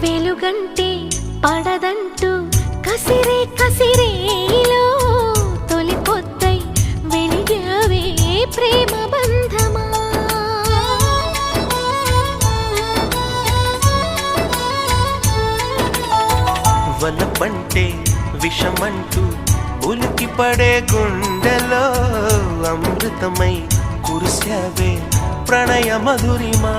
వెలుగంటే పడదంటూ కసిరే కసిరేలో తొలి పొద్దై వెలిగావే ప్రేమ బంధమా. వలపంటే విషమంటూ ఉలికి పడే గుండెలో అమృతమై కురిసావే ప్రణయ మధురిమా.